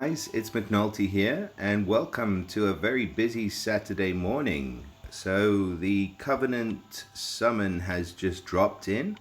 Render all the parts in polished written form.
Guys, it's McNulty here, and welcome to a very busy Saturday morning. So, the Covenant summon has just dropped in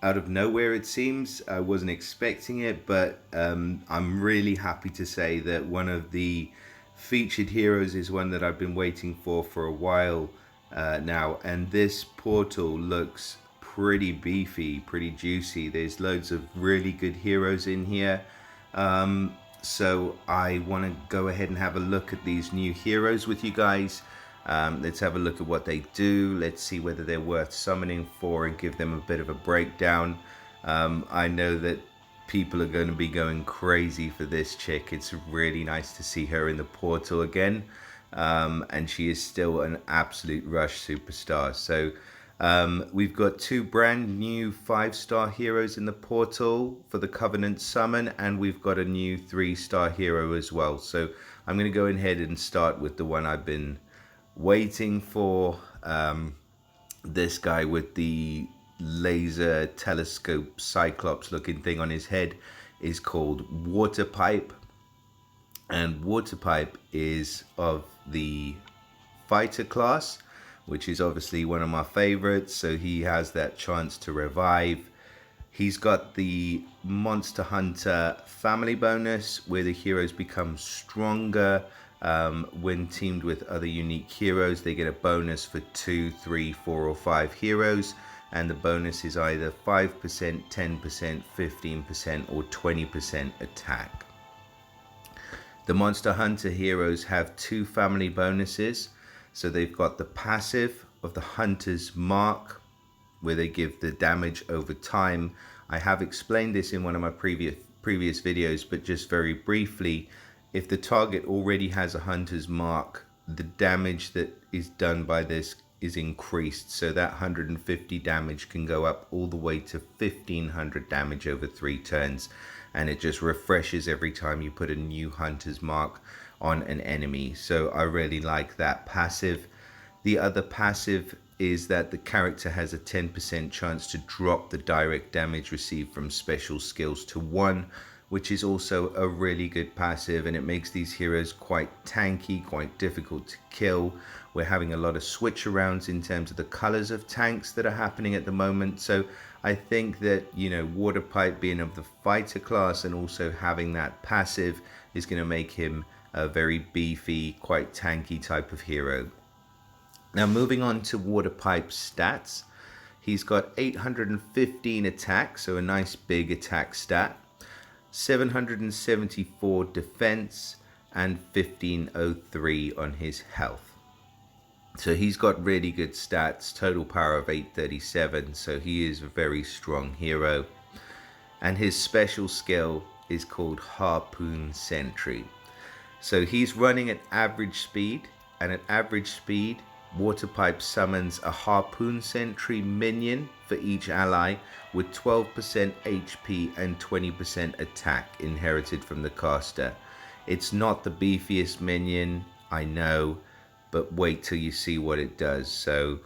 out of nowhere, it seems. I wasn't expecting it, but I'm really happy to say that one of the featured heroes is one that I've been waiting for a while now, and this portal looks pretty beefy, pretty juicy. There's loads of really good heroes in here. So I want to go ahead and have a look at these new heroes with you guys. Let's have a look at what they do. Let's see whether they're worth summoning for and give them a bit of a breakdown. I know that people are going to be going crazy for this chick. It's really nice to see her in the portal again. And she is still an absolute rush superstar. So we've got two brand new 5-star heroes in the portal for the Covenant summon, and we've got a new 3-star hero as well. So I'm going to go ahead and start with the one I've been waiting for. This guy with the laser telescope cyclops looking thing on his head is called Waterpipe. And Waterpipe is of the fighter class, which is obviously one of my favorites. So he has that chance to revive. He's got the Monster Hunter family bonus, where the heroes become stronger when teamed with other unique heroes. They get a bonus for 2, 3, 4, or 5 heroes, and the bonus is either 5%, 10%, 15%, or 20% attack. The Monster Hunter heroes have 2 family bonuses. So they've got the passive of the Hunter's Mark, where they give the damage over time. I have explained this in one of my previous videos, but just very briefly, if the target already has a Hunter's Mark, the damage that is done by this is increased. So that 150 damage can go up all the way to 1500 damage over 3 turns. And it just refreshes every time you put a new Hunter's Mark on an enemy. So I really like that passive. The other passive is that the character has a 10% chance to drop the direct damage received from special skills to 1, which is also a really good passive, and it makes these heroes quite tanky, quite difficult to kill. We're having a lot of switch arounds in terms of the colors of tanks that are happening at the moment. So I think that, you know, Waterpipe being of the fighter class and also having that passive is going to make him a very beefy, quite tanky type of hero. Now moving on to Waterpipe's stats, he's got 815 attack, so a nice big attack stat, 774 defense, and 1503 on his health. So he's got really good stats, total power of 837, so he is a very strong hero. And his special skill is called Harpoon Sentry. So he's running at average speed, and at average speed, Waterpipe summons a Harpoon Sentry minion for each ally with 12% HP and 20% attack inherited from the caster. It's not the beefiest minion, I know, but wait till you see what it does. So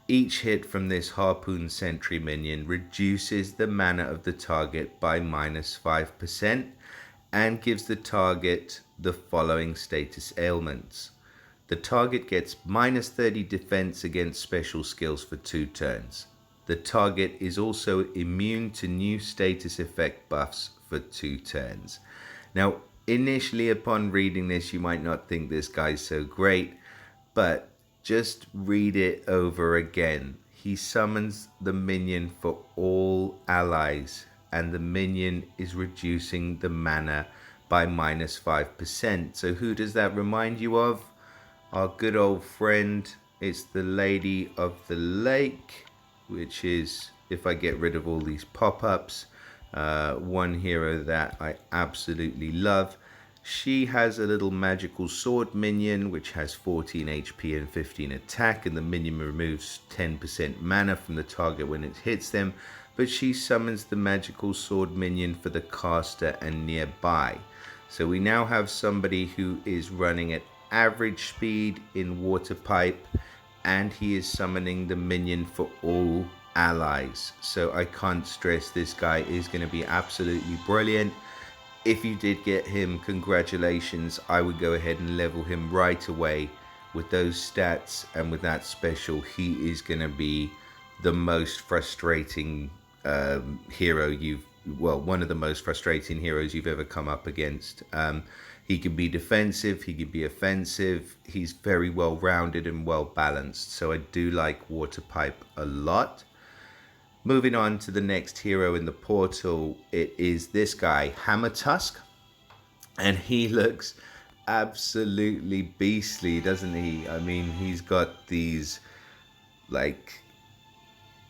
each hit from this Harpoon Sentry minion reduces the mana of the target by -5% and gives the target the following status ailments. The target gets -30 defense against special skills for 2 turns. The target is also immune to new status effect buffs for 2 turns. Now, initially upon reading this, you might not think this guy's so great, but just read it over again. He summons the minion for all allies, and the minion is reducing the mana by -5%. So who does that remind you of? Our good old friend, it's the Lady of the Lake, which is, if I get rid of all these pop-ups, one hero that I absolutely love. She has a little magical sword minion which has 14 HP and 15 attack, and the minion removes 10% mana from the target when it hits them, but she summons the magical sword minion for the caster and nearby. So we now have somebody who is running at average speed in Waterpipe, and he is summoning the minion for all allies. So I can't stress, this guy is going to be absolutely brilliant. if you did get him, congratulations. I would go ahead and level him right away with those stats, and with that special, he is going to be the most frustrating hero one of the most frustrating heroes you've ever come up against. He can be defensive, he can be offensive. He's very well rounded and well balanced, so I do like Waterpipe a lot. Moving on to the next hero in the portal, it is this guy, Hammertusk, and he looks absolutely beastly, doesn't he? I mean, he's got these, like,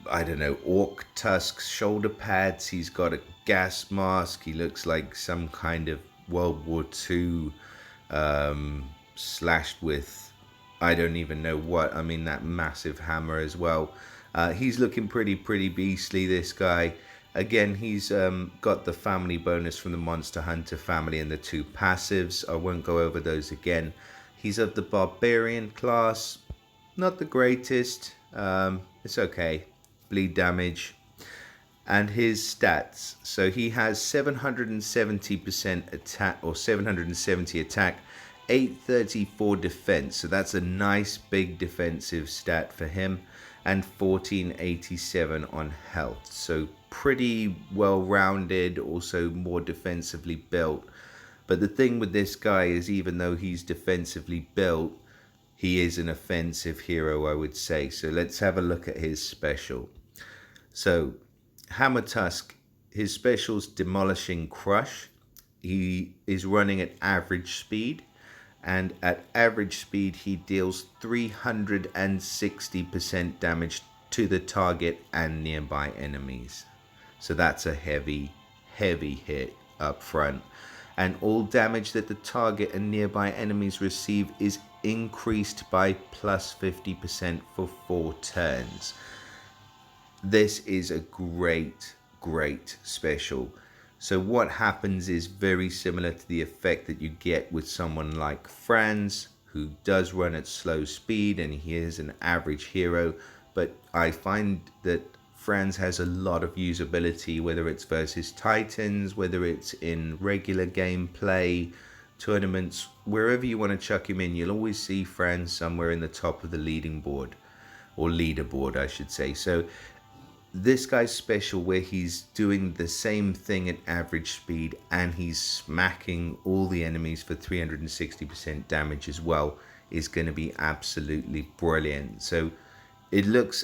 I don't know, orc tusks, shoulder pads. He's got a gas mask. He looks like some kind of World War II slashed with, I don't even know what. I mean, that massive hammer as well. He's looking pretty beastly, this guy. Again, he's got the family bonus from the Monster Hunter family and the 2 passives. I won't go over those again. He's of the Barbarian class. Not the greatest. It's okay. Bleed damage. And his stats. So he has 770% attack, or 770 attack, 834 defense. So that's a nice big defensive stat for him. And 1487 on health. So pretty well rounded, also more defensively built. But the thing with this guy is, even though he's defensively built, he is an offensive hero, I would say. So let's have a look at his special. So Hammertusk, his special's Demolishing Crush. He is running at average speed. And at average speed, he deals 360% damage to the target and nearby enemies. So that's a heavy hit up front. And all damage that the target and nearby enemies receive is increased by plus 50% for 4 turns. This is a great special. So what happens is very similar to the effect that you get with someone like Franz, who does run at slow speed, and he is an average hero. But I find that Franz has a lot of usability, whether it's versus Titans, whether it's in regular gameplay, tournaments, wherever you want to chuck him in, you'll always see Franz somewhere in the top of the leaderboard, I should say. So this guy's special, where he's doing the same thing at average speed and he's smacking all the enemies for 360% damage as well, is going to be absolutely brilliant. So it looks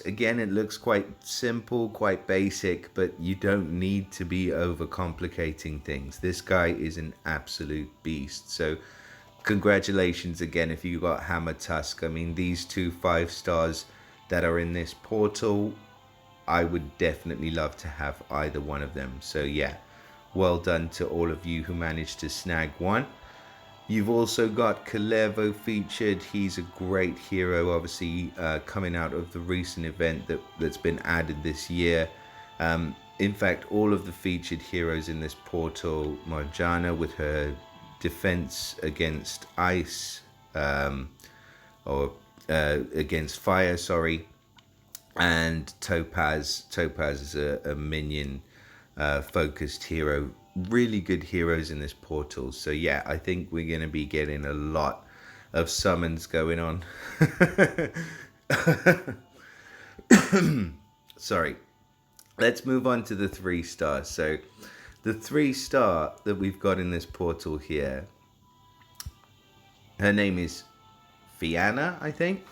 quite simple, quite basic, but you don't need to be overcomplicating things. This guy is an absolute beast. So congratulations again if you got Hammertusk. I mean, these 2 5-stars that are in this portal, I would definitely love to have either one of them. So yeah, well done to all of you who managed to snag one. You've also got Kalervo featured. He's a great hero, obviously coming out of the recent event that's been added this year. In fact, all of the featured heroes in this portal, Marjana with her defense against ice, against fire, sorry. And Topaz is a minion focused hero. Really good heroes in this portal. So yeah, I think we're going to be getting a lot of summons going on. Sorry. Let's move on to the 3-star. So the 3-star that we've got in this portal here, her name is Fianna, I think.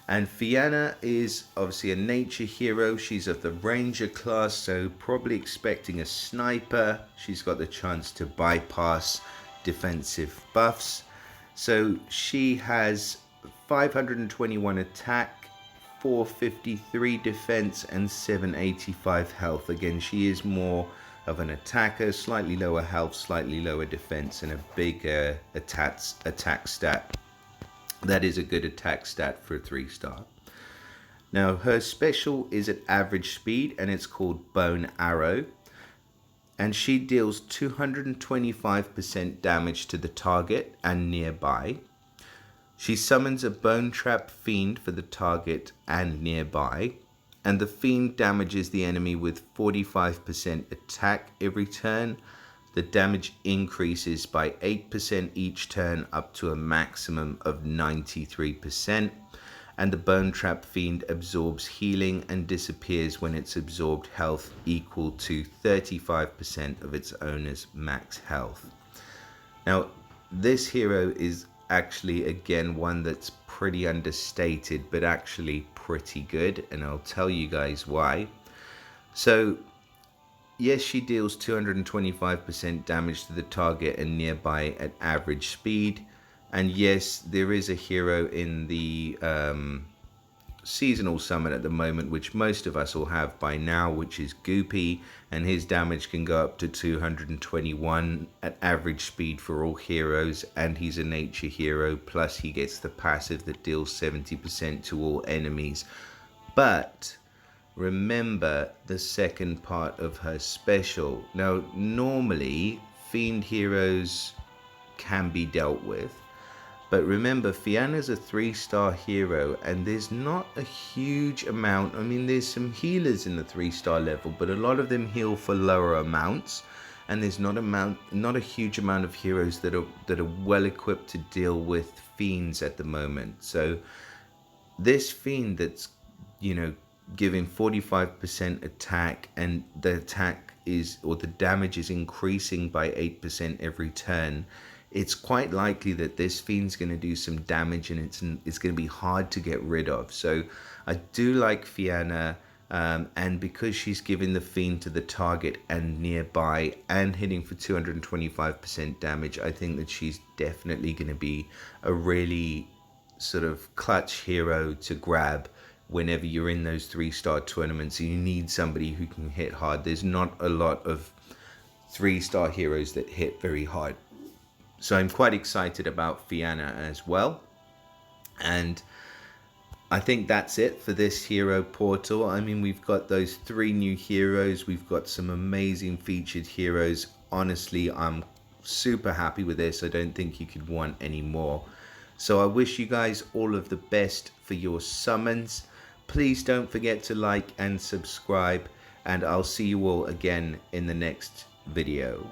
And Fianna is obviously a nature hero. She's of the ranger class, so probably expecting a sniper. She's got the chance to bypass defensive buffs. So she has 521 attack, 453 defense, and 785 health. Again, she is more of an attacker, slightly lower health, slightly lower defense, and a bigger attack stat. That is a good attack stat for a 3-star. Now, her special is at average speed, and it's called Bone Arrow. And she deals 225% damage to the target and nearby. She summons a Bone Trap Fiend for the target and nearby. And the Fiend damages the enemy with 45% attack every turn, the damage increases by 8% each turn up to a maximum of 93%. And the Bone Trap Fiend absorbs healing and disappears when its absorbed health equal to 35% of its owner's max health. Now, this hero is actually, again, one that's pretty understated, but actually pretty good, and I'll tell you guys why. So, yes, she deals 225% damage to the target and nearby at average speed. And yes, there is a hero in the seasonal summon at the moment, which most of us will have by now, which is Goopy, and his damage can go up to 221 at average speed for all heroes, and he's a nature hero, plus he gets the passive that deals 70% to all enemies. But remember the second part of her special. Now, normally fiend heroes can be dealt with, but remember, Fianna's a 3-star hero, and there's not a huge amount. I mean, there's some healers in the 3-star level, but a lot of them heal for lower amounts, and there's not a huge amount of heroes that are well equipped to deal with fiends at the moment. So this fiend that's, you know, giving 45% attack, and the attack is, or the damage is increasing by 8% every turn, it's quite likely that this fiend's going to do some damage, and it's going to be hard to get rid of. So I do like Fianna, and because she's giving the fiend to the target and nearby and hitting for 225% damage, I think that she's definitely going to be a really sort of clutch hero to grab whenever you're in those 3-star tournaments and you need somebody who can hit hard. There's not a lot of 3-star heroes that hit very hard. So I'm quite excited about Fianna as well. And I think that's it for this hero portal. I mean, we've got those 3 new heroes. We've got some amazing featured heroes. Honestly, I'm super happy with this. I don't think you could want any more. So I wish you guys all of the best for your summons. Please don't forget to like and subscribe, and I'll see you all again in the next video.